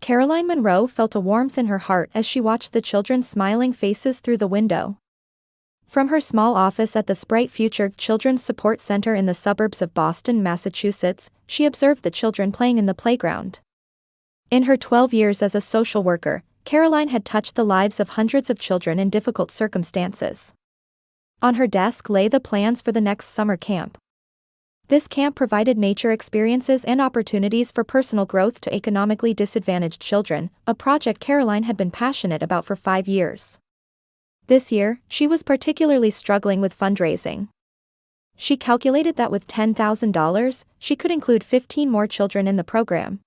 Caroline Munro felt a warmth in her heart as she watched the children's smiling faces through the window. From her small office at the Sprite Future Children's Support Center in the suburbs of Boston, Massachusetts, she observed the children playing in the playground. In her 12 years as a social worker, Caroline had touched the lives of hundreds of children in difficult circumstances. On her desk lay the plans for the next summer camp. This camp provided nature experiences and opportunities for personal growth to economically disadvantaged children, a project Caroline had been passionate about for 5 years. This year, she was particularly struggling with fundraising. She calculated that with $10,000, she could include 15 more children in the program.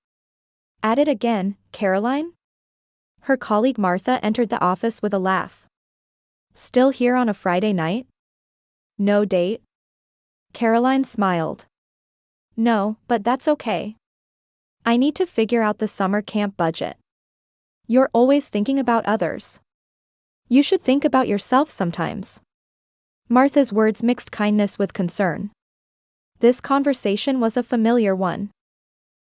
At it again, Caroline? Her colleague Martha entered the office with a laugh. Still here on a Friday night? No date? Caroline smiled. No, but that's okay. I need to figure out the summer camp budget. You're always thinking about others. You should think about yourself sometimes. Martha's words mixed kindness with concern. This conversation was a familiar one.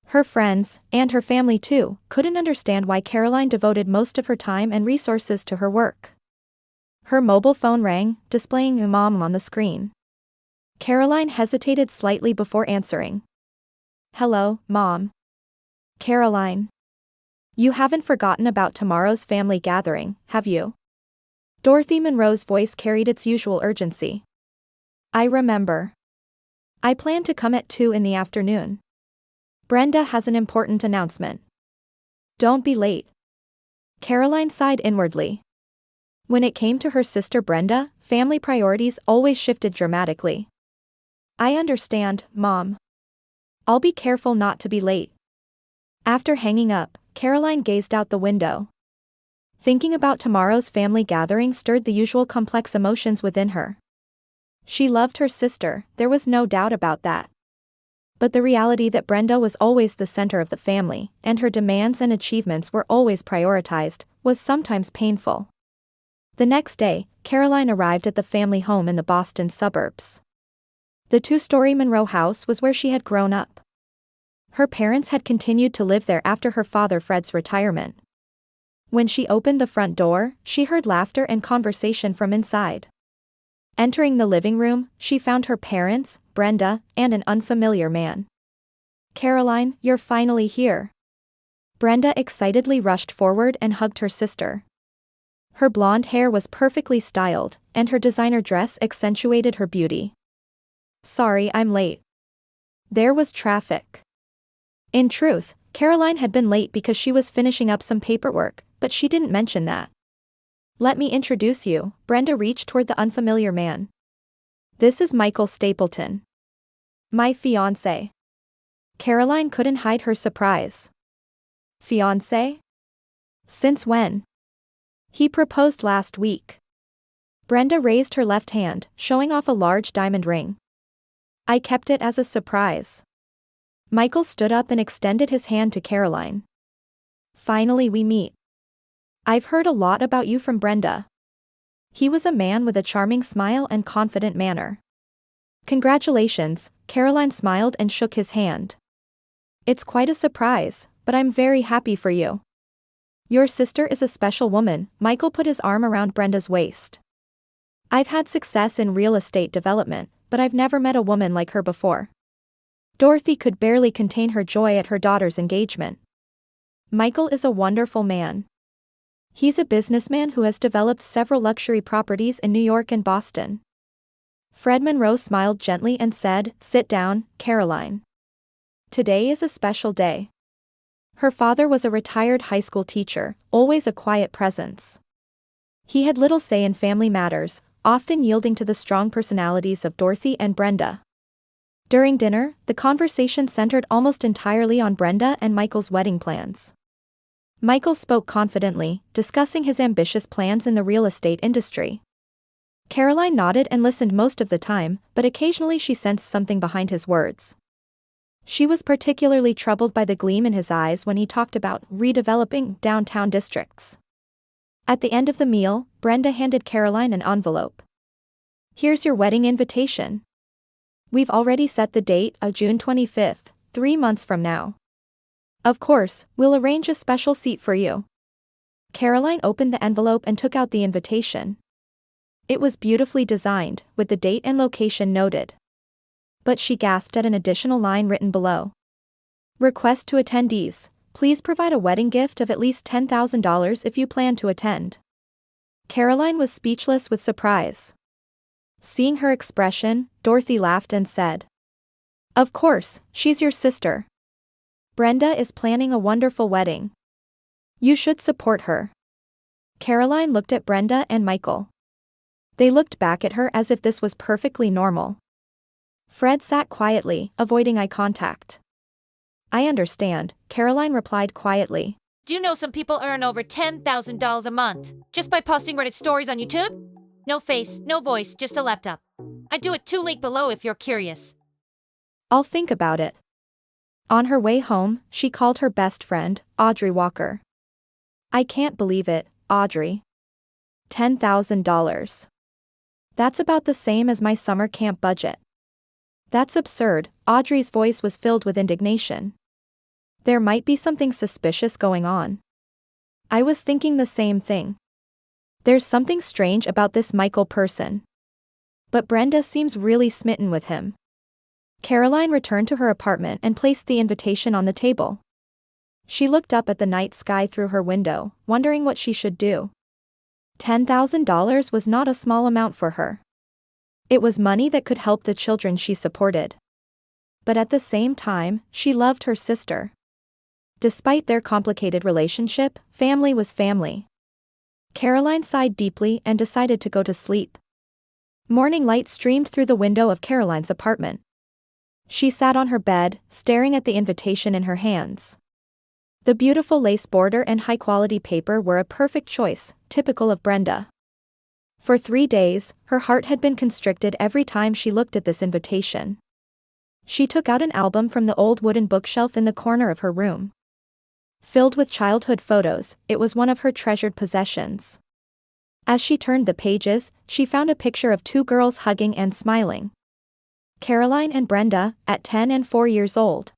Her friends, and her family too, couldn't understand why Caroline devoted most of her time and resources to her work. Her mobile phone rang, displaying "Mom" on the screen. Caroline hesitated slightly before answering. Hello, Mom. Caroline. You haven't forgotten about tomorrow's family gathering, have you? Dorothy Munro's voice carried its usual urgency. I remember. I plan to come at 2 in the afternoon. Brenda has an important announcement. Don't be late. Caroline sighed inwardly. When it came to her sister Brenda, family priorities always shifted dramatically. I understand, Mom. I'll be careful not to be late. After hanging up, Caroline gazed out the window. Thinking about tomorrow's family gathering stirred the usual complex emotions within her. She loved her sister, there was no doubt about that. But the reality that Brenda was always the center of the family, and her demands and achievements were always prioritized, was sometimes painful. The next day, Caroline arrived at the family home in the Boston suburbs. The 2-story Munro house was where she had grown up. Her parents had continued to live there after her father Fred's retirement. When she opened the front door, she heard laughter and conversation from inside. Entering the living room, she found her parents, Brenda, and an unfamiliar man. Caroline, you're finally here. Brenda excitedly rushed forward and hugged her sister. Her blonde hair was perfectly styled, and her designer dress accentuated her beauty. Sorry I'm late. There was traffic. In truth, Caroline had been late because she was finishing up some paperwork, but she didn't mention that. Let me introduce you, Brenda reached toward the unfamiliar man. This is Michael Stapleton. My fiancé. Caroline couldn't hide her surprise. Fiancé? Since when? He proposed last week. Brenda raised her left hand, showing off a large diamond ring. I kept it as a surprise. Michael stood up and extended his hand to Caroline. Finally we meet. I've heard a lot about you from Brenda. He was a man with a charming smile and confident manner. Congratulations, Caroline smiled and shook his hand. It's quite a surprise, but I'm very happy for you. Your sister is a special woman, Michael put his arm around Brenda's waist. I've had success in real estate development, but I've never met a woman like her before. Dorothy could barely contain her joy at her daughter's engagement. Michael is a wonderful man. He's a businessman who has developed several luxury properties in New York and Boston. Fred Munro smiled gently and said, Sit down, Caroline. Today is a special day. Her father was a retired high school teacher, always a quiet presence. He had little say in family matters, often yielding to the strong personalities of Dorothy and Brenda. During dinner, the conversation centered almost entirely on Brenda and Michael's wedding plans. Michael spoke confidently, discussing his ambitious plans in the real estate industry. Caroline nodded and listened most of the time, but occasionally she sensed something behind his words. She was particularly troubled by the gleam in his eyes when he talked about redeveloping downtown districts. At the end of the meal, Brenda handed Caroline an envelope. Here's your wedding invitation. We've already set the date of June 25th, 3 months from now. Of course, we'll arrange a special seat for you. Caroline opened the envelope and took out the invitation. It was beautifully designed, with the date and location noted. But she gasped at an additional line written below. Request to attendees, please provide a wedding gift of at least $10,000 if you plan to attend. Caroline was speechless with surprise. Seeing her expression, Dorothy laughed and said, "Of course, she's your sister. Brenda is planning a wonderful wedding. You should support her." Caroline looked at Brenda and Michael. They looked back at her as if this was perfectly normal. Fred sat quietly, avoiding eye contact. "I understand," Caroline replied quietly. Do you know some people earn over $10,000 a month just by posting Reddit stories on YouTube? No face, no voice, just a laptop. I do it too. Link below if you're curious. I'll think about it. On her way home, she called her best friend, Audrey Walker. "I can't believe it, Audrey. $10,000. That's about the same as my summer camp budget." "That's absurd," Audrey's voice was filled with indignation. "There might be something suspicious going on." "I was thinking the same thing. There's something strange about this Michael person. But Brenda seems really smitten with him." Caroline returned to her apartment and placed the invitation on the table. She looked up at the night sky through her window, wondering what she should do. $10,000 was not a small amount for her. It was money that could help the children she supported. But at the same time, she loved her sister. Despite their complicated relationship, family was family. Caroline sighed deeply and decided to go to sleep. Morning light streamed through the window of Caroline's apartment. She sat on her bed, staring at the invitation in her hands. The beautiful lace border and high-quality paper were a perfect choice, typical of Brenda. For 3 days, her heart had been constricted every time she looked at this invitation. She took out an album from the old wooden bookshelf in the corner of her room. Filled with childhood photos, it was one of her treasured possessions. As she turned the pages, she found a picture of 2 girls hugging and smiling. Caroline and Brenda, at 10 and 4 years old.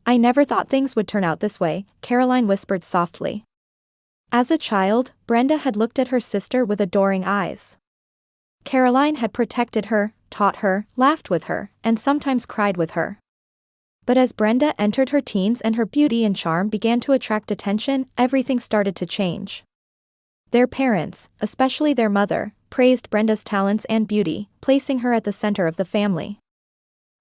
"I never thought things would turn out this way," Caroline whispered softly. As a child, Brenda had looked at her sister with adoring eyes. Caroline had protected her, taught her, laughed with her, and sometimes cried with her. But as Brenda entered her teens and her beauty and charm began to attract attention, everything started to change. Their parents, especially their mother, praised Brenda's talents and beauty, placing her at the center of the family.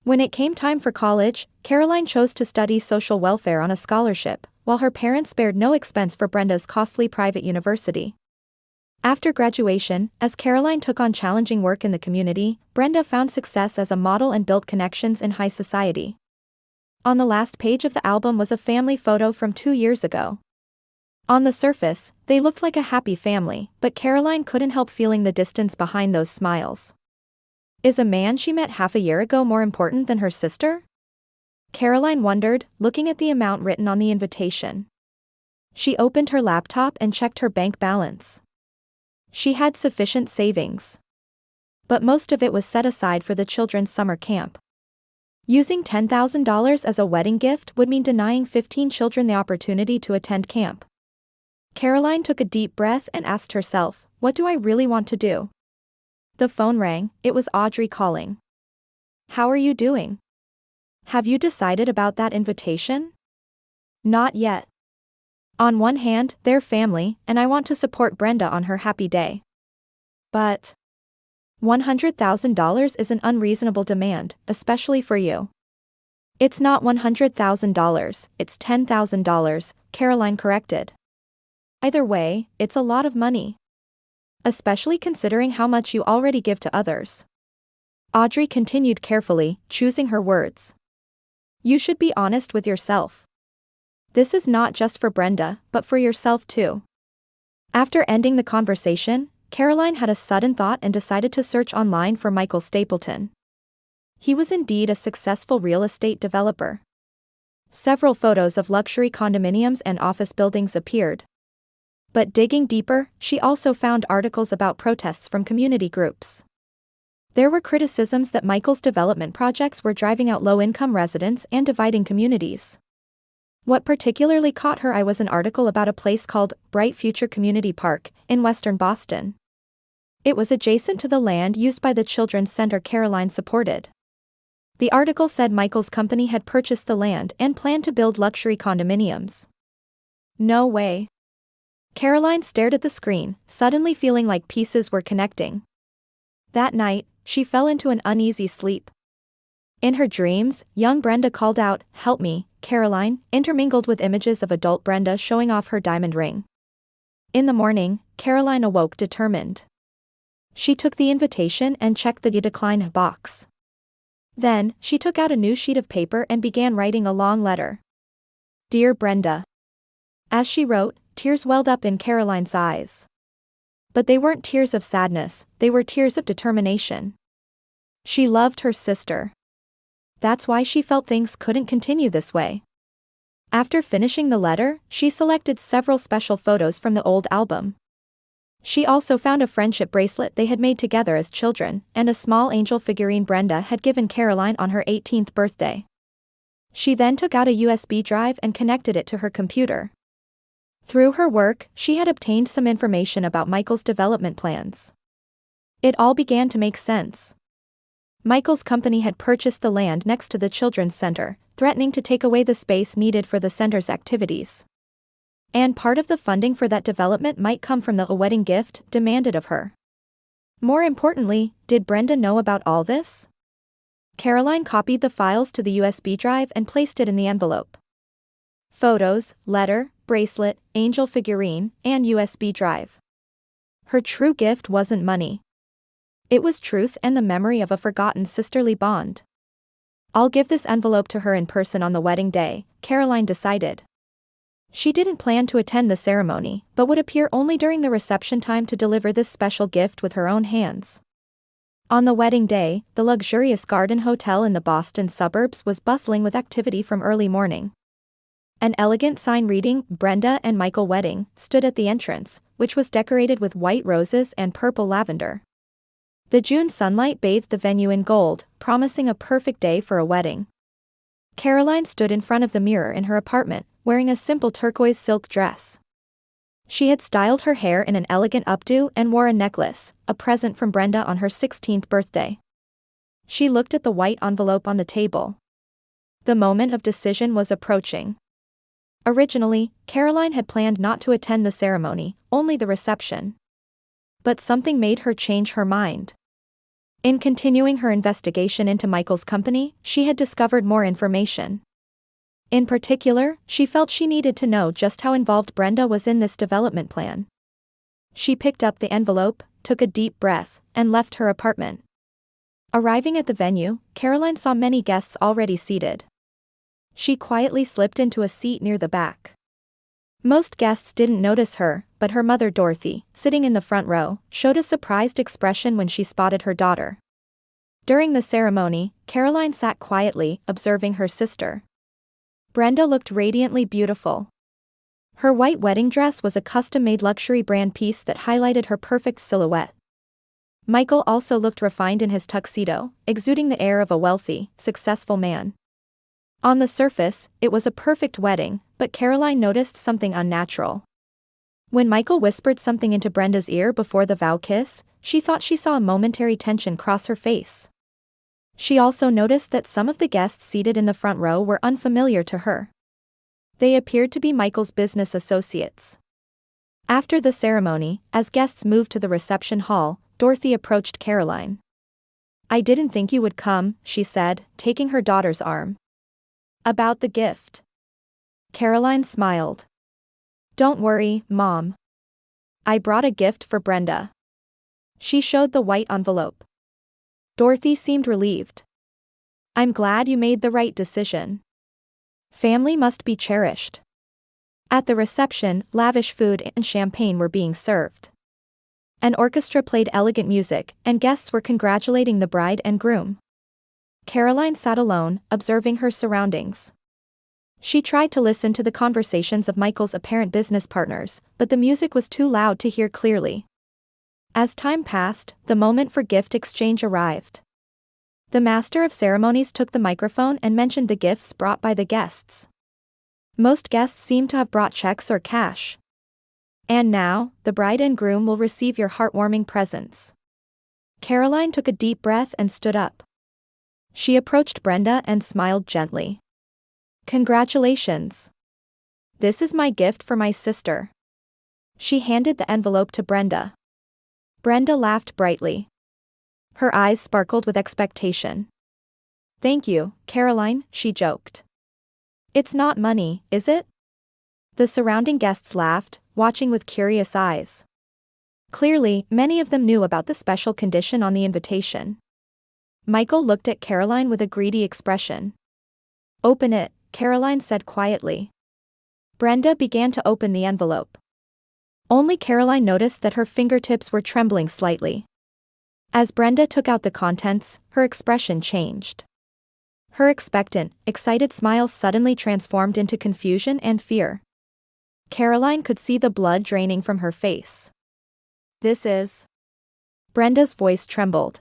When it came time for college, Caroline chose to study social welfare on a scholarship, while her parents spared no expense for Brenda's costly private university. After graduation, as Caroline took on challenging work in the community, Brenda found success as a model and built connections in high society. On the last page of the album was a family photo from 2 years ago. On the surface, they looked like a happy family, but Caroline couldn't help feeling the distance behind those smiles. Is a man she met half a year ago more important than her sister? Caroline wondered, looking at the amount written on the invitation. She opened her laptop and checked her bank balance. She had sufficient savings. But most of it was set aside for the children's summer camp. Using $10,000 as a wedding gift would mean denying 15 children the opportunity to attend camp. Caroline took a deep breath and asked herself, "What do I really want to do?" The phone rang. It was Audrey calling. "How are you doing? Have you decided about that invitation?" "Not yet. On one hand, they're family, and I want to support Brenda on her happy day. But $100,000 is an unreasonable demand, especially for you." "It's not $100,000, it's $10,000, Caroline corrected. "Either way, it's a lot of money. Especially considering how much you already give to others." Audrey continued carefully, choosing her words. "You should be honest with yourself. This is not just for Brenda, but for yourself too." After ending the conversation, Caroline had a sudden thought and decided to search online for Michael Stapleton. He was indeed a successful real estate developer. Several photos of luxury condominiums and office buildings appeared. But digging deeper, she also found articles about protests from community groups. There were criticisms that Michael's development projects were driving out low-income residents and dividing communities. What particularly caught her eye was an article about a place called Bright Future Community Park in western Boston. It was adjacent to the land used by the children's center Caroline supported. The article said Michael's company had purchased the land and planned to build luxury condominiums. No way. Caroline stared at the screen, suddenly feeling like pieces were connecting. That night, she fell into an uneasy sleep. In her dreams, young Brenda called out, "Help me, Caroline," intermingled with images of adult Brenda showing off her diamond ring. In the morning, Caroline awoke determined. She took the invitation and checked the decline box. Then, she took out a new sheet of paper and began writing a long letter. "Dear Brenda." As she wrote, tears welled up in Caroline's eyes. But they weren't tears of sadness, they were tears of determination. She loved her sister. That's why she felt things couldn't continue this way. After finishing the letter, she selected several special photos from the old album. She also found a friendship bracelet they had made together as children, and a small angel figurine Brenda had given Caroline on her 18th birthday. She then took out a USB drive and connected it to her computer. Through her work, she had obtained some information about Michael's development plans. It all began to make sense. Michael's company had purchased the land next to the children's center, threatening to take away the space needed for the center's activities. And part of the funding for that development might come from the wedding gift demanded of her. More importantly, did Brenda know about all this? Caroline copied the files to the USB drive and placed it in the envelope. Photos, letter, bracelet, angel figurine, and USB drive. Her true gift wasn't money. It was truth and the memory of a forgotten sisterly bond. "I'll give this envelope to her in person on the wedding day," Caroline decided. She didn't plan to attend the ceremony, but would appear only during the reception time to deliver this special gift with her own hands. On the wedding day, the luxurious Garden Hotel in the Boston suburbs was bustling with activity from early morning. An elegant sign reading, "Brenda and Michael Wedding," stood at the entrance, which was decorated with white roses and purple lavender. The June sunlight bathed the venue in gold, promising a perfect day for a wedding. Caroline stood in front of the mirror in her apartment, wearing a simple turquoise silk dress. She had styled her hair in an elegant updo and wore a necklace, a present from Brenda on her 16th birthday. She looked at the white envelope on the table. The moment of decision was approaching. Originally, Caroline had planned not to attend the ceremony, only the reception. But something made her change her mind. In continuing her investigation into Michael's company, she had discovered more information. In particular, she felt she needed to know just how involved Brenda was in this development plan. She picked up the envelope, took a deep breath, and left her apartment. Arriving at the venue, Caroline saw many guests already seated. She quietly slipped into a seat near the back. Most guests didn't notice her, but her mother Dorothy, sitting in the front row, showed a surprised expression when she spotted her daughter. During the ceremony, Caroline sat quietly, observing her sister. Brenda looked radiantly beautiful. Her white wedding dress was a custom-made luxury brand piece that highlighted her perfect silhouette. Michael also looked refined in his tuxedo, exuding the air of a wealthy, successful man. On the surface, it was a perfect wedding, but Caroline noticed something unnatural. When Michael whispered something into Brenda's ear before the vow kiss, she thought she saw a momentary tension cross her face. She also noticed that some of the guests seated in the front row were unfamiliar to her. They appeared to be Michael's business associates. After the ceremony, as guests moved to the reception hall, Dorothy approached Caroline. "I didn't think you would come," she said, taking her daughter's arm. "About the gift." Caroline smiled. "Don't worry, Mom. I brought a gift for Brenda." She showed the white envelope. Dorothy seemed relieved. "I'm glad you made the right decision. Family must be cherished." At the reception, lavish food and champagne were being served. An orchestra played elegant music, and guests were congratulating the bride and groom. Caroline sat alone, observing her surroundings. She tried to listen to the conversations of Michael's apparent business partners, but the music was too loud to hear clearly. As time passed, the moment for gift exchange arrived. The master of ceremonies took the microphone and mentioned the gifts brought by the guests. Most guests seem to have brought checks or cash. And now, the bride and groom will receive your heartwarming presents. Caroline took a deep breath and stood up. She approached Brenda and smiled gently. Congratulations. This is my gift for my sister. She handed the envelope to Brenda. Brenda laughed brightly. Her eyes sparkled with expectation. Thank you, Caroline, she joked. It's not money, is it? The surrounding guests laughed, watching with curious eyes. Clearly, many of them knew about the special condition on the invitation. Michael looked at Caroline with a greedy expression. Open it, Caroline said quietly. Brenda began to open the envelope. Only Caroline noticed that her fingertips were trembling slightly. As Brenda took out the contents, her expression changed. Her expectant, excited smile suddenly transformed into confusion and fear. Caroline could see the blood draining from her face. This is... Brenda's voice trembled.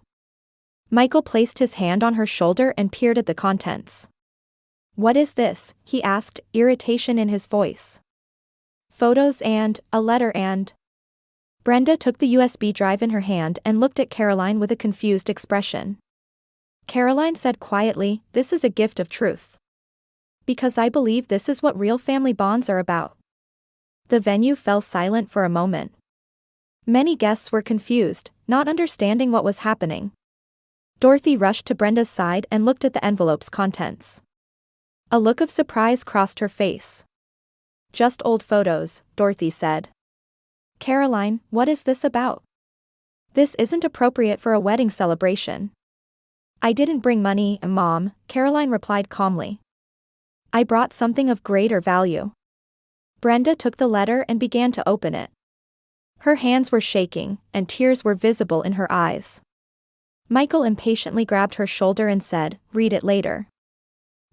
Michael placed his hand on her shoulder and peered at the contents. What is this? He asked, irritation in his voice. Photos and a letter and... Brenda took the USB drive in her hand and looked at Caroline with a confused expression. Caroline said quietly, this is a gift of truth. Because I believe this is what real family bonds are about. The venue fell silent for a moment. Many guests were confused, not understanding what was happening. Dorothy rushed to Brenda's side and looked at the envelope's contents. A look of surprise crossed her face. Just old photos, Dorothy said. Caroline, what is this about? This isn't appropriate for a wedding celebration. I didn't bring money, Mom, Caroline replied calmly. I brought something of greater value. Brenda took the letter and began to open it. Her hands were shaking, and tears were visible in her eyes. Michael impatiently grabbed her shoulder and said, read it later.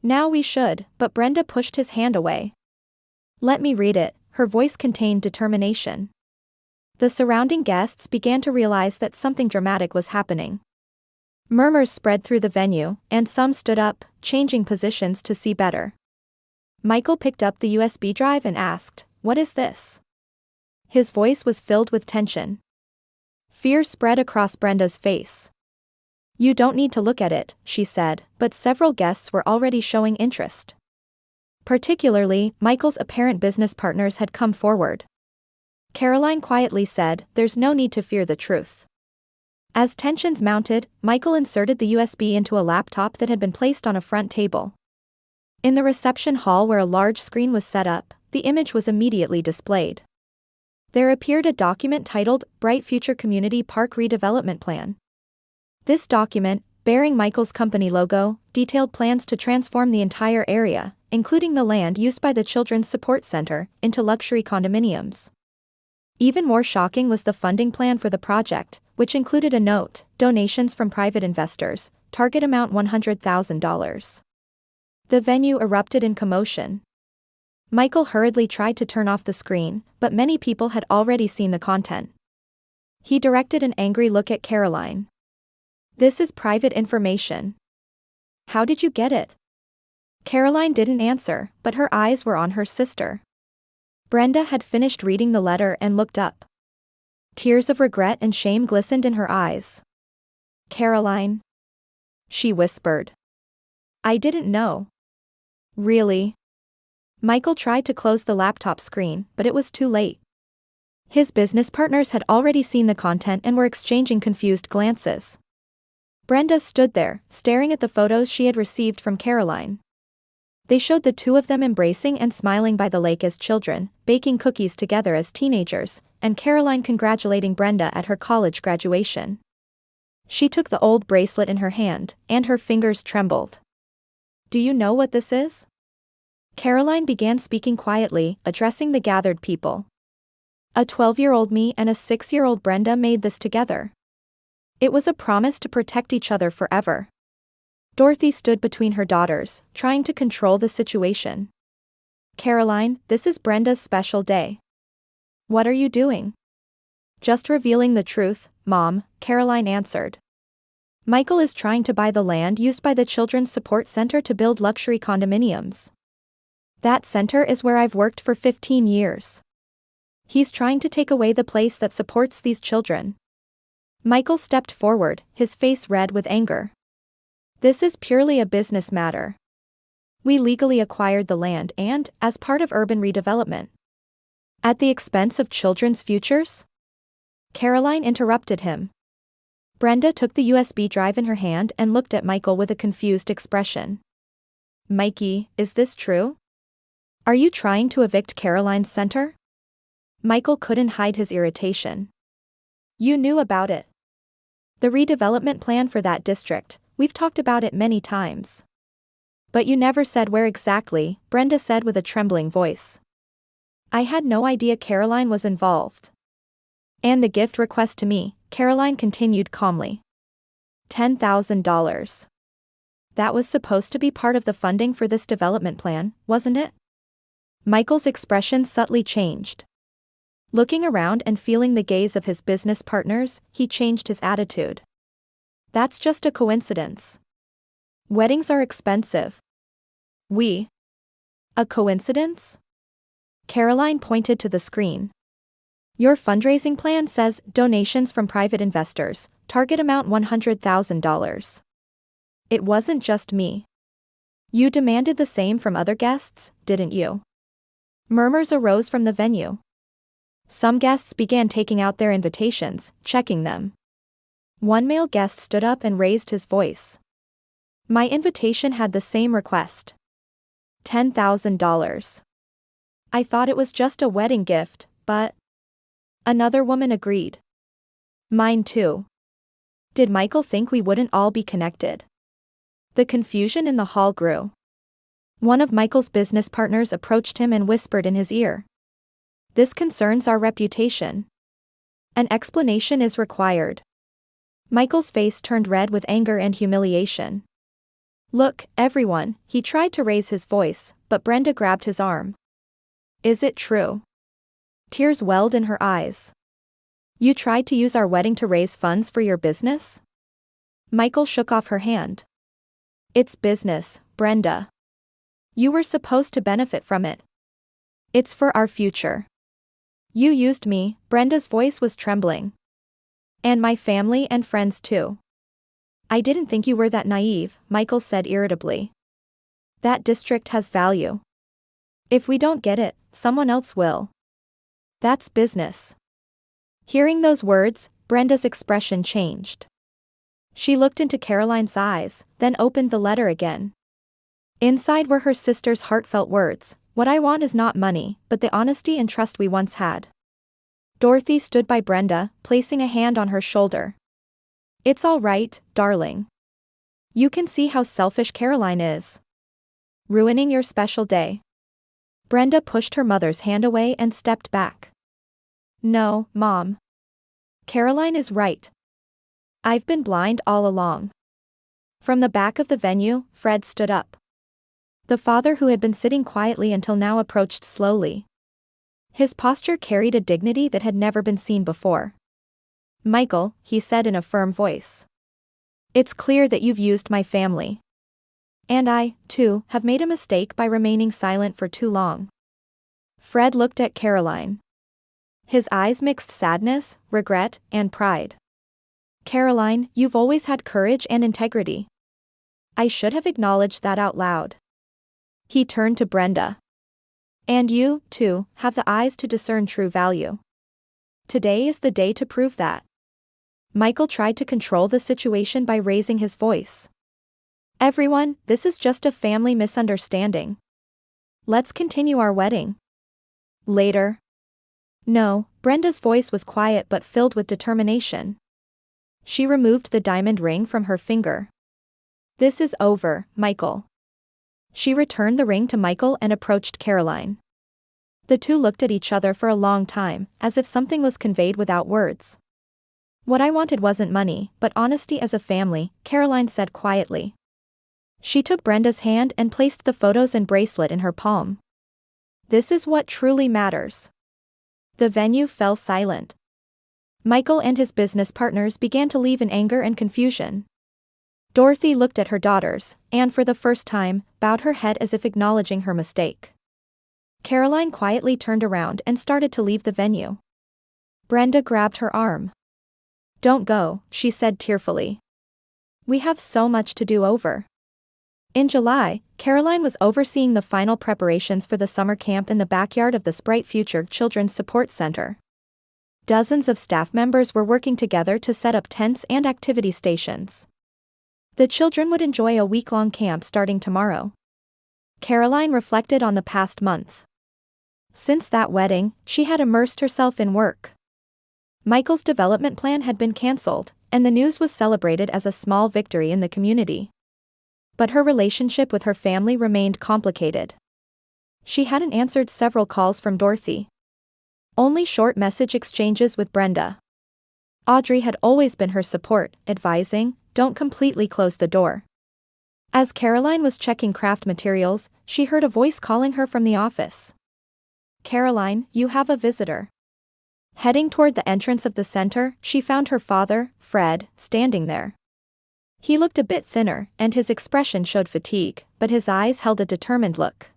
Now we should, but Brenda pushed his hand away. Let me read it, her voice contained determination. The surrounding guests began to realize that something dramatic was happening. Murmurs spread through the venue, and some stood up, changing positions to see better. Michael picked up the USB drive and asked, what is this? His voice was filled with tension. Fear spread across Brenda's face. You don't need to look at it, she said, but several guests were already showing interest. Particularly, Michael's apparent business partners had come forward. Caroline quietly said, there's no need to fear the truth. As tensions mounted, Michael inserted the USB into a laptop that had been placed on a front table. In the reception hall where a large screen was set up, the image was immediately displayed. There appeared a document titled, Bright Future Community Park Redevelopment Plan. This document, bearing Michael's company logo, detailed plans to transform the entire area, including the land used by the Children's Support Center, into luxury condominiums. Even more shocking was the funding plan for the project, which included a note, donations from private investors, target amount $100,000. The venue erupted in commotion. Michael hurriedly tried to turn off the screen, but many people had already seen the content. He directed an angry look at Caroline. This is private information. How did you get it? Caroline didn't answer, but her eyes were on her sister. Brenda had finished reading the letter and looked up. Tears of regret and shame glistened in her eyes. Caroline? She whispered. I didn't know. Really? Michael tried to close the laptop screen, but it was too late. His business partners had already seen the content and were exchanging confused glances. Brenda stood there, staring at the photos she had received from Caroline. They showed the two of them embracing and smiling by the lake as children, baking cookies together as teenagers, and Caroline congratulating Brenda at her college graduation. She took the old bracelet in her hand, and her fingers trembled. Do you know what this is? Caroline began speaking quietly, addressing the gathered people. A 12-year-old me and a 6-year-old Brenda made this together. It was a promise to protect each other forever. Dorothy stood between her daughters, trying to control the situation. Caroline, this is Brenda's special day. What are you doing? Just revealing the truth, Mom, Caroline answered. Michael is trying to buy the land used by the Children's Support Center to build luxury condominiums. That center is where I've worked for 15 years. He's trying to take away the place that supports these children. Michael stepped forward, his face red with anger. This is purely a business matter. We legally acquired the land and, as part of urban redevelopment. At the expense of children's futures? Caroline interrupted him. Brenda took the USB drive in her hand and looked at Michael with a confused expression. Mikey, is this true? Are you trying to evict Caroline's center? Michael couldn't hide his irritation. You knew about it. The redevelopment plan for that district, we've talked about it many times. But you never said where exactly, Brenda said with a trembling voice. I had no idea Caroline was involved. And the gift request to me, Caroline continued calmly. $10,000. That was supposed to be part of the funding for this development plan, wasn't it? Michael's expression subtly changed. Looking around and feeling the gaze of his business partners, he changed his attitude. That's just a coincidence. Weddings are expensive. A coincidence? Caroline pointed to the screen. Your fundraising plan says donations from private investors, target amount $100,000. It wasn't just me. You demanded the same from other guests, didn't you? Murmurs arose from the venue. Some guests began taking out their invitations, checking them. One male guest stood up and raised his voice. My invitation had the same request. $10,000. I thought it was just a wedding gift, but... Another woman agreed. Mine too. Did Michael think we wouldn't all be connected? The confusion in the hall grew. One of Michael's business partners approached him and whispered in his ear. This concerns our reputation. An explanation is required. Michael's face turned red with anger and humiliation. Look, everyone, he tried to raise his voice, but Brenda grabbed his arm. Is it true? Tears welled in her eyes. You tried to use our wedding to raise funds for your business? Michael shook off her hand. It's business, Brenda. You were supposed to benefit from it. It's for our future. You used me, Brenda's voice was trembling. And my family and friends too. I didn't think you were that naive, Michael said irritably. That district has value. If we don't get it, someone else will. That's business. Hearing those words, Brenda's expression changed. She looked into Caroline's eyes, then opened the letter again. Inside were her sister's heartfelt words, what I want is not money, but the honesty and trust we once had. Dorothy stood by Brenda, placing a hand on her shoulder. It's all right, darling. You can see how selfish Caroline is. Ruining your special day. Brenda pushed her mother's hand away and stepped back. No, Mom. Caroline is right. I've been blind all along. From the back of the venue, Fred stood up. The father who had been sitting quietly until now approached slowly. His posture carried a dignity that had never been seen before. Michael, he said in a firm voice. It's clear that you've used my family. And I, too, have made a mistake by remaining silent for too long. Fred looked at Caroline. His eyes mixed sadness, regret, and pride. Caroline, you've always had courage and integrity. I should have acknowledged that out loud. He turned to Brenda. And you, too, have the eyes to discern true value. Today is the day to prove that. Michael tried to control the situation by raising his voice. Everyone, this is just a family misunderstanding. Let's continue our wedding. Later. No, Brenda's voice was quiet but filled with determination. She removed the diamond ring from her finger. This is over, Michael. She returned the ring to Michael and approached Caroline. The two looked at each other for a long time, as if something was conveyed without words. What I wanted wasn't money, but honesty as a family, Caroline said quietly. She took Brenda's hand and placed the photos and bracelet in her palm. This is what truly matters. The venue fell silent. Michael and his business partners began to leave in anger and confusion. Dorothy looked at her daughters, and for the first time, bowed her head as if acknowledging her mistake. Caroline quietly turned around and started to leave the venue. Brenda grabbed her arm. "Don't go," she said tearfully. "We have so much to do over." In July, Caroline was overseeing the final preparations for the summer camp in the backyard of the Sprite Future Children's Support Center. Dozens of staff members were working together to set up tents and activity stations. The children would enjoy a week-long camp starting tomorrow. Caroline reflected on the past month. Since that wedding, she had immersed herself in work. Michael's development plan had been cancelled, and the news was celebrated as a small victory in the community. But her relationship with her family remained complicated. She hadn't answered several calls from Dorothy. Only short message exchanges with Brenda. Audrey had always been her support, advising, "Don't completely close the door." As Caroline was checking craft materials, she heard a voice calling her from the office. "Caroline, you have a visitor." Heading toward the entrance of the center, she found her father, Fred, standing there. He looked a bit thinner, and his expression showed fatigue, but his eyes held a determined look.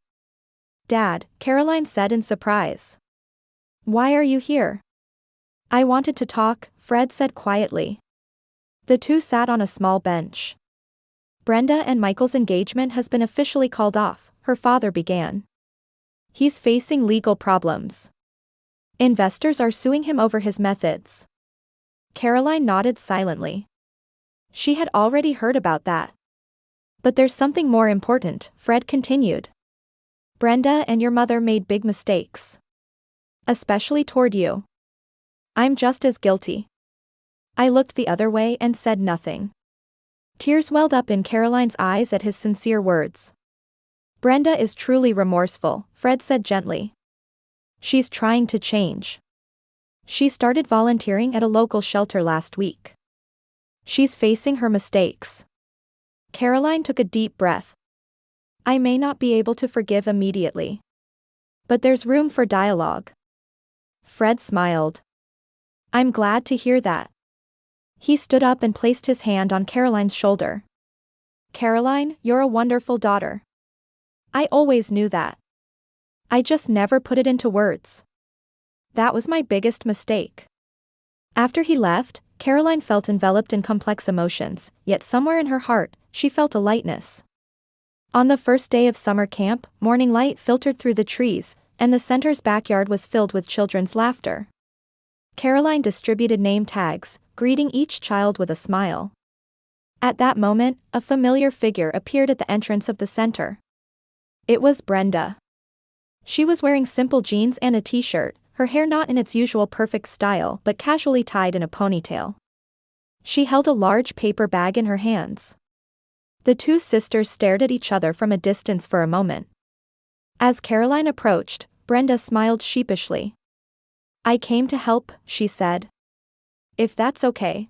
"Dad," Caroline said in surprise. "Why are you here?" "I wanted to talk," Fred said quietly. The two sat on a small bench. "Brenda and Michael's engagement has been officially called off," her father began. "He's facing legal problems. Investors are suing him over his methods." Caroline nodded silently. She had already heard about that. "But there's something more important," Fred continued. "Brenda and your mother made big mistakes. Especially toward you. I'm just as guilty." I looked the other way and said nothing. Tears welled up in Caroline's eyes at his sincere words. "Brenda is truly remorseful," Fred said gently. "She's trying to change. She started volunteering at a local shelter last week. She's facing her mistakes." Caroline took a deep breath. "I may not be able to forgive immediately. But there's room for dialogue." Fred smiled. "I'm glad to hear that." He stood up and placed his hand on Caroline's shoulder. "Caroline, you're a wonderful daughter. I always knew that. I just never put it into words. That was my biggest mistake." After he left, Caroline felt enveloped in complex emotions, yet somewhere in her heart, she felt a lightness. On the first day of summer camp, morning light filtered through the trees, and the center's backyard was filled with children's laughter. Caroline distributed name tags, greeting each child with a smile. At that moment, a familiar figure appeared at the entrance of the center. It was Brenda. She was wearing simple jeans and a t-shirt, her hair not in its usual perfect style but casually tied in a ponytail. She held a large paper bag in her hands. The two sisters stared at each other from a distance for a moment. As Caroline approached, Brenda smiled sheepishly. "I came to help," she said. "If that's okay."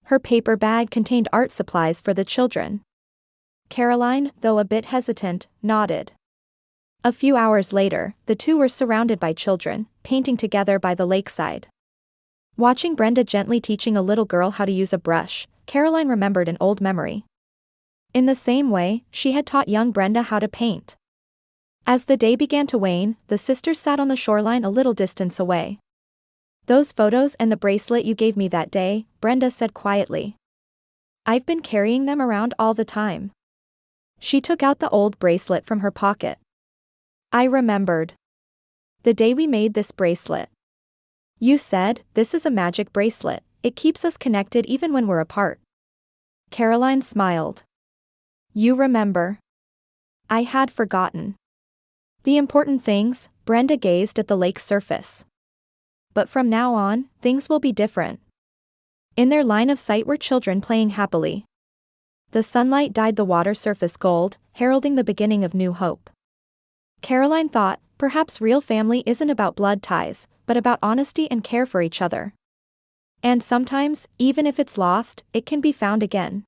Her paper bag contained art supplies for the children. Caroline, though a bit hesitant, nodded. A few hours later, the two were surrounded by children, painting together by the lakeside. Watching Brenda gently teaching a little girl how to use a brush, Caroline remembered an old memory. In the same way, she had taught young Brenda how to paint. As the day began to wane, the sisters sat on the shoreline a little distance away. "Those photos and the bracelet you gave me that day," Brenda said quietly. "I've been carrying them around all the time." She took out the old bracelet from her pocket. "I remembered. The day we made this bracelet. You said, 'This is a magic bracelet, it keeps us connected even when we're apart.'" Caroline smiled. "You remember." I had forgotten. The important things, Brenda gazed at the lake's surface. "But from now on, things will be different." In their line of sight were children playing happily. The sunlight dyed the water surface gold, heralding the beginning of new hope. Caroline thought, perhaps real family isn't about blood ties, but about honesty and care for each other. And sometimes, even if it's lost, it can be found again.